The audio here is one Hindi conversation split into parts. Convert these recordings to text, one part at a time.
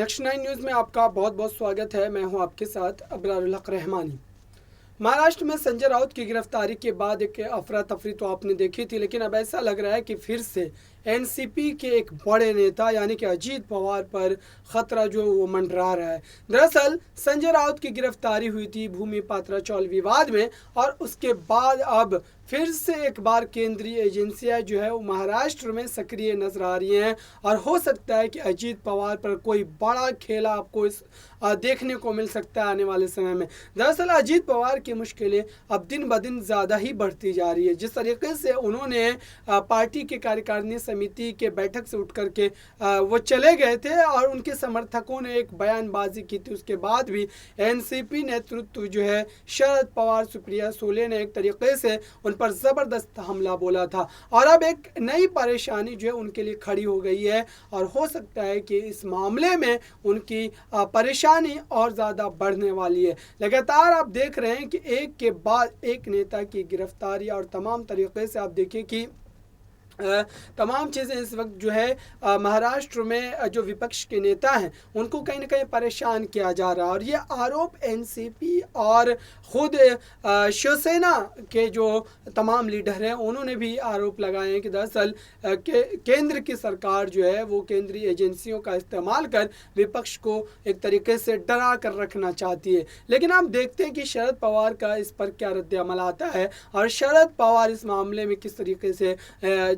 नेक्स्ट 9 न्यूज़ में आपका बहुत बहुत स्वागत है। मैं हूं आपके साथ अबरारुल हक रहमानी। महाराष्ट्र में संजय राउत की गिरफ्तारी के बाद एक अफरा तफरी तो आपने देखी थी, लेकिन अब ऐसा लग रहा है कि फिर से एनसीपी के एक बड़े नेता यानी कि अजीत पवार पर खतरा जो वो मंडरा रहा है। दरअसल संजय राउत की गिरफ्तारी हुई थी भूमि पात्रा चौल विवाद में, और उसके बाद अब फिर से एक बार केंद्रीय एजेंसियां जो है वो महाराष्ट्र में सक्रिय नजर आ रही हैं, और हो सकता है कि अजीत पवार पर कोई बड़ा खेला आपको देखने को मिल सकता है आने वाले समय में। दरअसल अजीत पवार की मुश्किलें अब दिन ब दिन ज़्यादा ही बढ़ती जा रही है। जिस तरीके से उन्होंने पार्टी के कार्यकारिणी समिति के बैठक से उठ करके वो चले गए थे और उनके समर्थकों ने एक बयानबाजी की थी, उसके बाद भी एनसीपी नेतृत्व जो है शरद पवार सुप्रिया सुले ने एक तरीके से उन पर ज़बरदस्त हमला बोला था, और अब एक नई परेशानी जो है उनके लिए खड़ी हो गई है, और हो सकता है कि इस मामले में उनकी परेशानी और ज़्यादा बढ़ने वाली है। लगातार आप देख रहे हैं कि एक के बाद एक नेता की गिरफ्तारी, और तमाम तरीके से आप देखिए कि तमाम चीज़ें इस वक्त जो है महाराष्ट्र में जो विपक्ष के नेता हैं उनको कहीं ना कहीं परेशान किया जा रहा है। और ये आरोप एनसीपी और खुद शिवसेना के जो तमाम लीडर हैं उन्होंने भी आरोप लगाए हैं कि दरअसल केंद्र की सरकार जो है वो केंद्रीय एजेंसियों का इस्तेमाल कर विपक्ष को एक तरीके से डरा कर रखना चाहती है। लेकिन आप देखते हैं कि शरद पवार का इस पर क्या रद्द-ए-अमल आता है, और शरद पवार इस मामले में किस तरीके से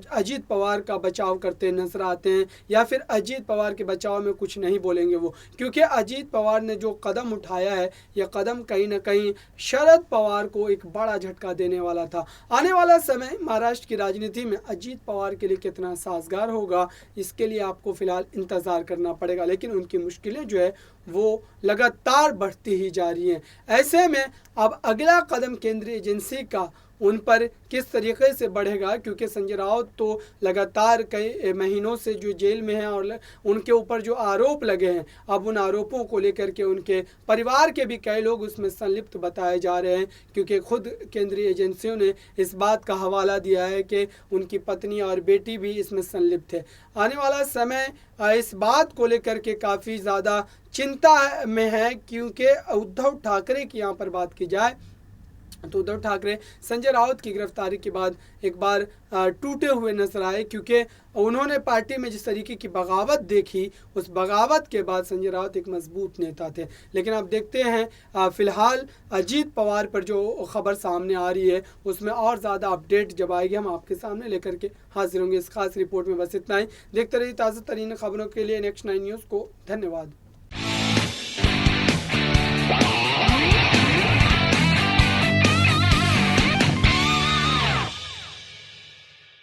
अजीत पवार का बचाव करते नजर आते हैं, या फिर अजीत पवार के बचाव में कुछ नहीं बोलेंगे वो, क्योंकि अजीत पवार ने जो कदम उठाया है यह कदम कहीं ना कहीं शरद पवार को एक बड़ा झटका देने वाला था। आने वाला समय महाराष्ट्र की राजनीति में अजीत पवार के लिए कितना साजगार होगा इसके लिए आपको फिलहाल इंतजार करना पड़ेगा, लेकिन उनकी मुश्किलें जो है वो लगातार बढ़ती ही जा रही हैं। ऐसे में अब अगला कदम केंद्रीय एजेंसी का उन पर किस तरीके से बढ़ेगा, क्योंकि संजय राउत तो लगातार कई महीनों से जो जेल में हैं और उनके ऊपर जो आरोप लगे हैं, अब उन आरोपों को लेकर के उनके परिवार के भी कई लोग उसमें संलिप्त बताए जा रहे हैं, क्योंकि खुद केंद्रीय एजेंसियों ने इस बात का हवाला दिया है कि उनकी पत्नी और बेटी भी इसमें संलिप्त है। आने वाला समय इस बात को लेकर के काफ़ी ज़्यादा चिंता में है, क्योंकि उद्धव ठाकरे की यहाँ पर बात की जाए तो उद्धव ठाकरे संजय राउत की गिरफ्तारी के बाद एक बार टूटे हुए नजर आए, क्योंकि उन्होंने पार्टी में जिस तरीके की बगावत देखी उस बगावत के बाद संजय राउत एक मजबूत नेता थे। लेकिन अब देखते हैं फिलहाल अजीत पवार पर जो खबर सामने आ रही है उसमें और ज़्यादा अपडेट जब आएगी हम आपके सामने लेकर के हाजिर होंगे। इस खास रिपोर्ट में बस इतना ही। देखते रहिए ताज़ा तरीन खबरों के लिए नेक्स्ट 9 न्यूज़ को। धन्यवाद।